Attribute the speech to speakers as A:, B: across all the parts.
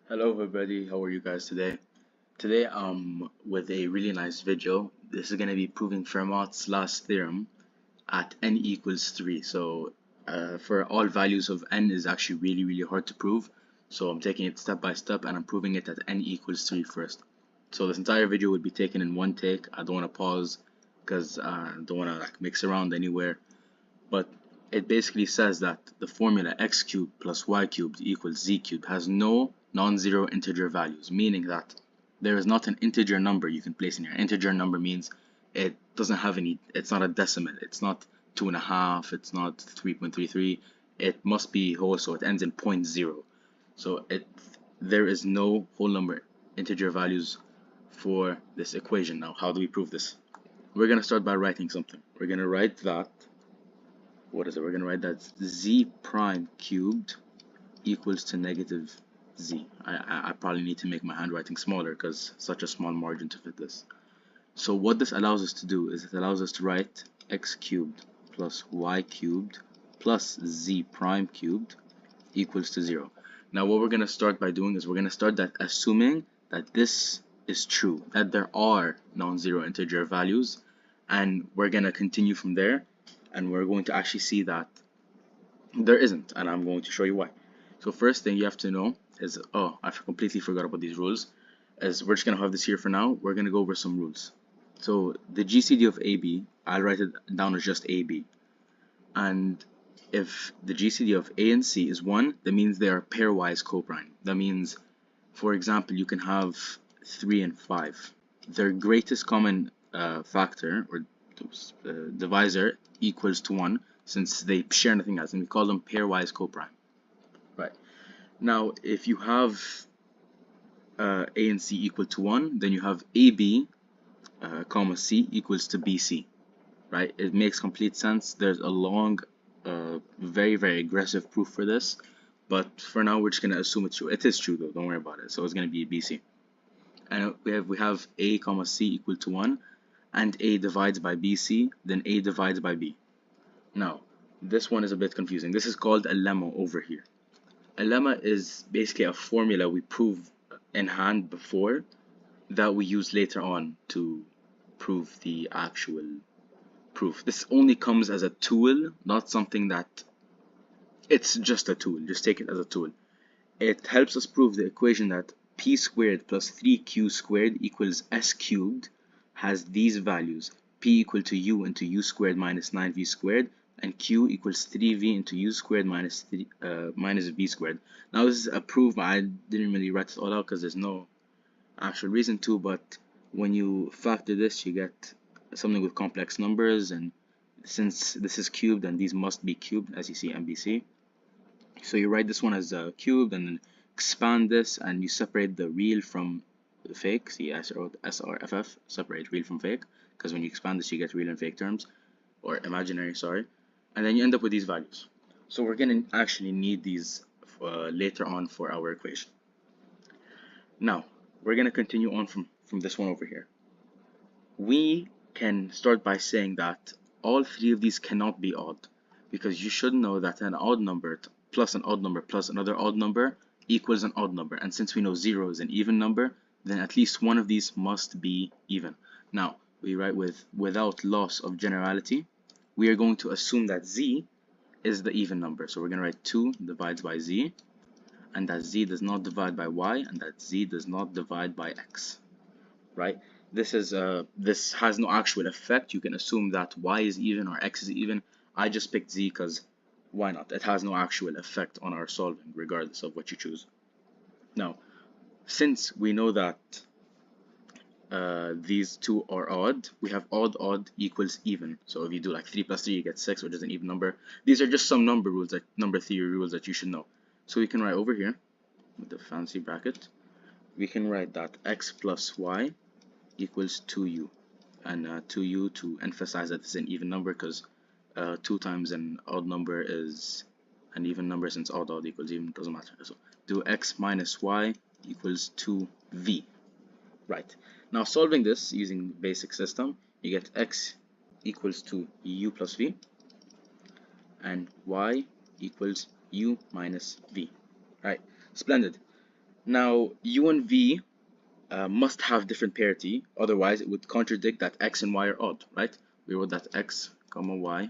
A: Hello everybody, how are you guys today? Today with a really nice video. This is going to be proving Fermat's last theorem at n equals 3. So for all values of n is actually really hard to prove. So I'm taking it step by step and I'm proving it at n equals 3 first. So this entire video would be taken in one take. I don't want to pause because I don't want to mix around anywhere. But it basically says that the formula x cubed plus y cubed equals z cubed has no non-zero integer values, meaning that there is not an integer number you can place in here. Integer number means it doesn't have any, it's not a decimal, it's not 2.5, it's not 3.33, it must be whole, so it ends in 0.0. So there is no whole number integer values for this equation. Now, how do we prove this? We're going to start by writing something. We're going to write that what is it? We're going to write that z prime cubed equals to negative z. I probably need to make my handwriting smaller because such a small margin to fit this. So what this allows us to do is it allows us to write x cubed plus y cubed plus z prime cubed equals to 0. Now what we're going to start by doing is we're going to start that assuming that this is true, that there are non-zero integer values, and we're going to continue from there, and we're going to actually see that there isn't, and I'm going to show you why. So first thing you have to know is, oh, I completely forgot about these rules, is we're just going to have this here for now. We're going to go over some rules. So the GCD of AB, I'll write it down as just AB. And if the GCD of A and C is 1, that means they are pairwise coprime. That means, for example, you can have 3 and 5. Their greatest common factor or divisor equals to 1 since they share nothing else, and we call them pairwise coprime. Right. Now, if you have A and C equal to 1, then you have AB, comma C equals to BC. Right? It makes complete sense. There's a long, very aggressive proof for this, but for now we're just gonna assume it's true. It is true though. Don't worry about it. So it's gonna be BC, and we have A comma C equal to 1, and A divides by BC, then A divides by B. Now this one is a bit confusing. This is called a lemma over here. A lemma is basically a formula we prove in hand before that we use later on to prove the actual proof. This only comes as a tool, not something that it's just a tool. Just take it as a tool. It helps us prove the equation that p squared plus 3q squared equals s cubed has these values: p equal to u into u squared minus 9v squared, and q equals 3v into u squared minus v squared. Now this is a proof. I didn't really write it all out because there's no actual reason to, but when you factor this, you get something with complex numbers, and since this is cubed, then these must be cubed, as you see MBC. So you write this one as cubed, and then expand this, and you separate the real from the fake. See, SRFF, separate real from fake, because when you expand this, you get real and fake terms, or imaginary, sorry, and then you end up with these values. So we're going to actually need these later on for our equation. Now, we're going to continue on from this one over here. We can start by saying that all three of these cannot be odd, because you should know that an odd number plus an odd number plus another odd number equals an odd number, and since we know 0 is an even number, then at least one of these must be even. Now, we write without loss of generality, we are going to assume that z is the even number. So we're going to write 2 divides by z, and that z does not divide by y, and that z does not divide by x. Right? This has no actual effect. You can assume that y is even or x is even. I just picked z because why not? It has no actual effect on our solving, regardless of what you choose. Now, since we know that these two are odd, we have odd equals even. So if you do like 3 plus 3, you get 6, which is an even number. These are just some number rules, like number theory rules that you should know. So we can write over here with the fancy bracket, we can write that x plus y equals 2u, and 2u to emphasize that it's an even number, because 2 times an odd number is an even number, since odd equals even, doesn't matter. So do x minus y equals 2v. Right, now solving this using basic system, you get x equals to u plus v, and y equals u minus v. Right, splendid. Now, u and v must have different parity, otherwise it would contradict that x and y are odd, right? We wrote that x comma y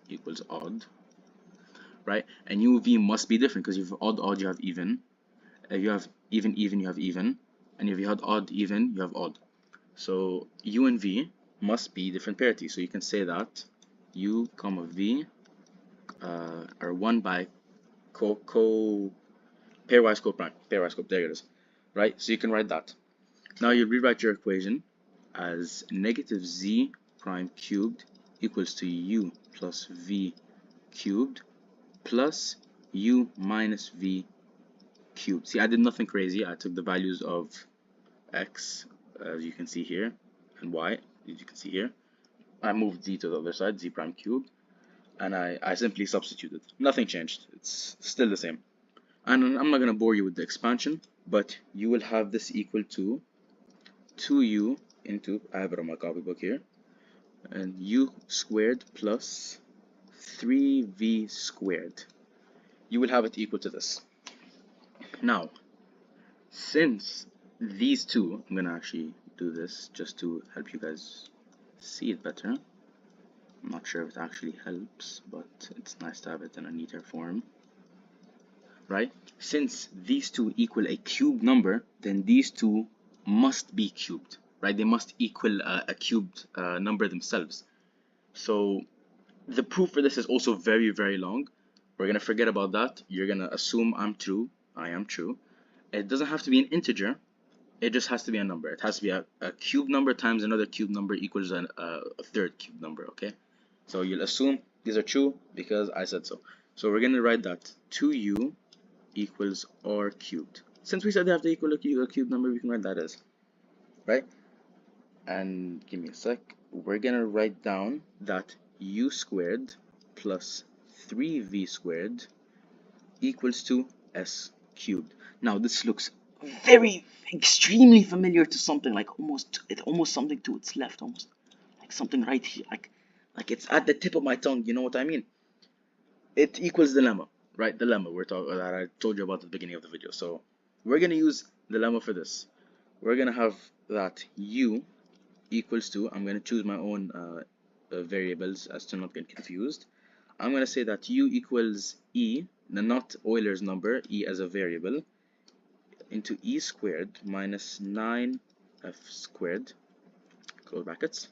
A: equals odd, right? And u and v must be different because if you have odd, odd, you have even. If you have even, even, you have even. And if you had odd, even, you have odd. So u and v must be different parity. So you can say that u comma v are one by pairwise coprime. Pairwise cop, there it is, right? So you can write that. Now you rewrite your equation as negative z prime cubed equals to u plus v cubed plus u minus v cubed. See, I did nothing crazy. I took the values of x, as you can see here, and y, as you can see here. I moved z to the other side, z prime cubed, and I simply substituted. Nothing changed. It's still the same. And I'm not going to bore you with the expansion, but you will have this equal to 2u into, I have it on my copybook here, and u squared plus 3v squared. You will have it equal to this. Now, since these two, I'm going to actually do this just to help you guys see it better. I'm not sure if it actually helps, but it's nice to have it in a neater form, right? Since these two equal a cubed number, then these two must be cubed, right? They must equal a cubed number themselves. So the proof for this is also very, very long. We're going to forget about that. You're going to assume I'm true. I am true. It doesn't have to be an integer. It just has to be a number. It has to be a cube number times another cube number equals a third cube number, okay? So you'll assume these are true because I said so. So we're going to write that 2u equals r cubed. Since we said they have to equal a cube number, we can write that as, right? And give me a sec. We're going to write down that u squared plus 3v squared equals to s cubed. Now this looks extremely familiar to something, like almost something to its left, almost like something right here, like it's at the tip of my tongue, you know what I mean? It equals the lemma, right? The lemma that I told you about at the beginning of the video. So we're gonna use the lemma for this. We're gonna have that u equals to, I'm gonna choose my own variables as to not get confused. I'm gonna say that u equals e, not Euler's number, e as a variable, into e squared minus 9f squared, close brackets.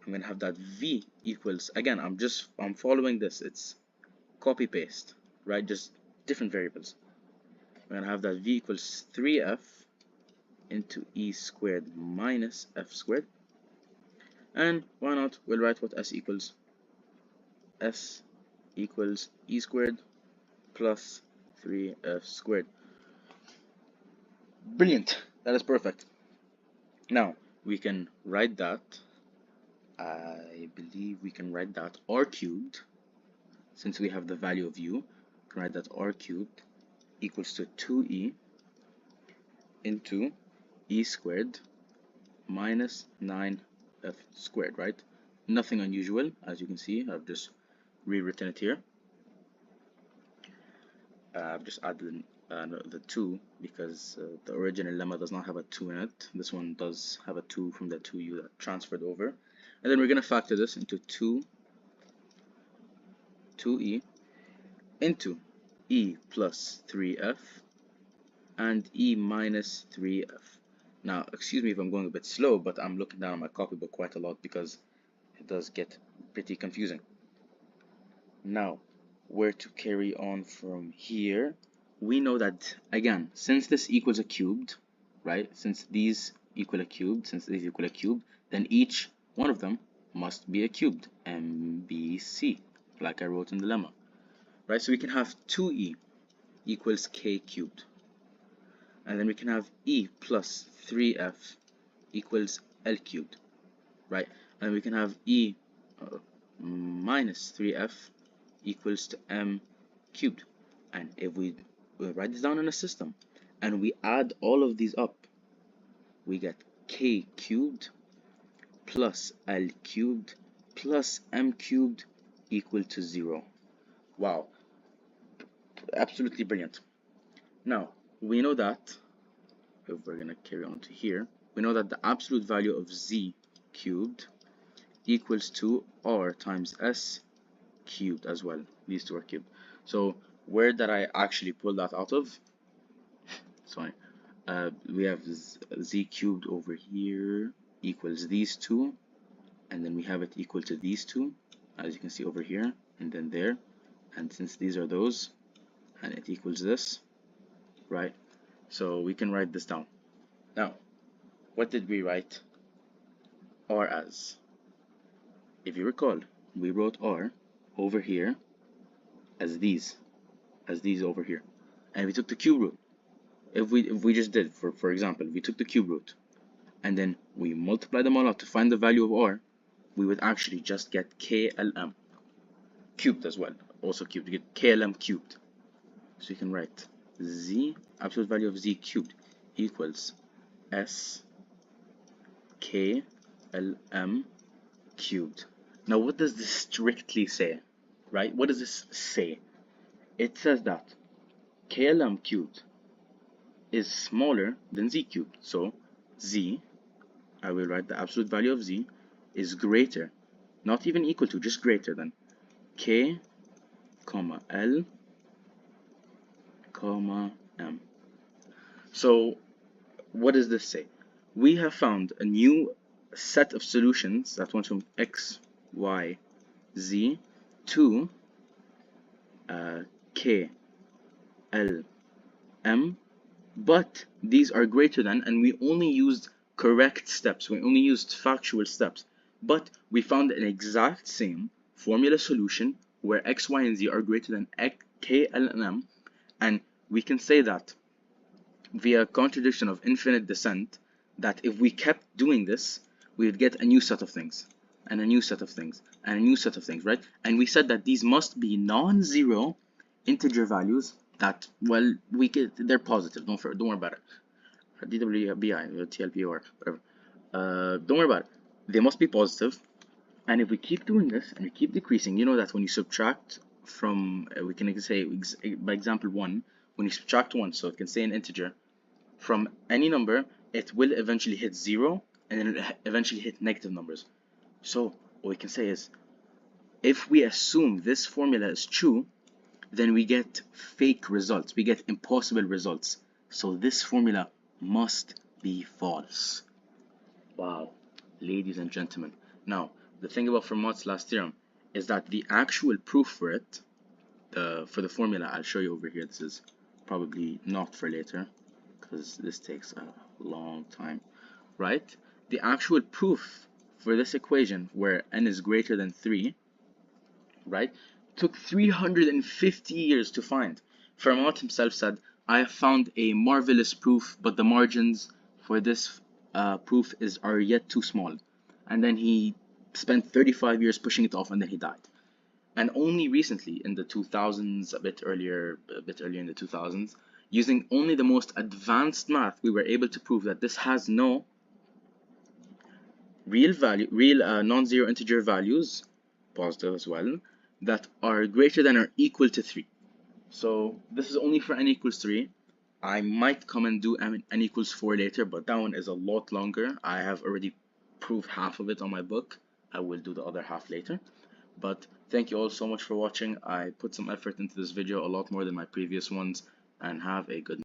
A: I'm gonna have that v equals, again, I'm following this, it's copy paste, right? Just different variables. I'm gonna have that v equals 3f into e squared minus f squared, and why not, we'll write what s equals. S equals e squared plus 3f squared. Brilliant, that is perfect. Now we can write that, I believe we can write that r cubed, since we have the value of u, we can write that r cubed equals to 2e into e squared minus 9f squared, right? Nothing unusual, as you can see. I've just rewritten it here. I've just added the 2 because the original lemma does not have a 2 in it. This one does have a 2 from the 2u that transferred over. And then we're going to factor this into 2e into e plus 3f and e minus 3f. Now, excuse me if I'm going a bit slow, but I'm looking down at my copybook quite a lot because it does get pretty confusing. Now, where to carry on from here? We know that, again, since this equals a cubed, right? Since these equal a cubed, then each one of them must be a cubed, MBC, like I wrote in the lemma, right? So we can have 2e equals k cubed. And then we can have e plus 3f equals l cubed, right? And we can have e minus 3f equals to m cubed. And if we write this down in a system and we add all of these up, we get k cubed plus l cubed plus m cubed equal to 0. Wow, absolutely brilliant. Now we know that if we're gonna carry on to here, we know that the absolute value of z cubed equals to r times s cubed as well. These two are cubed. So where did I actually pull that out of? Sorry. We have z cubed over here equals these two, and then we have it equal to these two, as you can see over here, and then there. And since these are those, and it equals this, right? So we can write this down. Now, what did we write r as? If you recall, we wrote r over here as these over here, and we took the cube root. If we just did, for example, we took the cube root and then we multiply them all out to find the value of r, we would actually just get KLM cubed as well, also cubed. You get KLM cubed. So you can write z, absolute value of z cubed, equals s KLM cubed. Now what does this strictly say, right? What does this say? It says that KLM cubed is smaller than z cubed. So z, I will write the absolute value of z, is greater, not even equal to, just greater than k, comma l, comma m. So what does this say? We have found a new set of solutions that went from x, y, z to k, l, m, but these are greater than, and we only used correct steps, we only used factual steps, but we found an exact same formula solution where x, y, and z are greater than k, l, and m, and we can say that via contradiction of infinite descent, that if we kept doing this, we would get a new set of things, and a new set of things, and a new set of things, right? And we said that these must be non-zero integer values that, well, they're positive. Don't worry about it. DWBI, TLP, or whatever. Don't worry about it. They must be positive. And if we keep doing this and we keep decreasing, you know that when you subtract from, we can say by example 1, when you subtract 1, so it can say an integer, from any number, it will eventually hit 0, and then it'll eventually hit negative numbers. So what we can say is, if we assume this formula is true, then we get fake results, we get impossible results. So this formula must be false. Wow, ladies and gentlemen. Now, the thing about Fermat's last theorem is that the actual proof for it, for the formula, I'll show you over here. This is probably not for later, because this takes a long time, right? The actual proof for this equation, where n is greater than 3, right, took 350 years to find. Fermat himself said, I have found a marvelous proof, but the margins for this proof are yet too small. And then he spent 35 years pushing it off, and then he died. And only recently, in the 2000s, a bit earlier in the 2000s, using only the most advanced math, we were able to prove that this has no real non-zero integer values, positive as well, that are greater than or equal to 3. So this is only for n equals 3. I might come and do n equals 4 later, but that one is a lot longer. I have already proved half of it on my book. I will do the other half later. But thank you all so much for watching. I put some effort into this video, a lot more than my previous ones, and have a good night.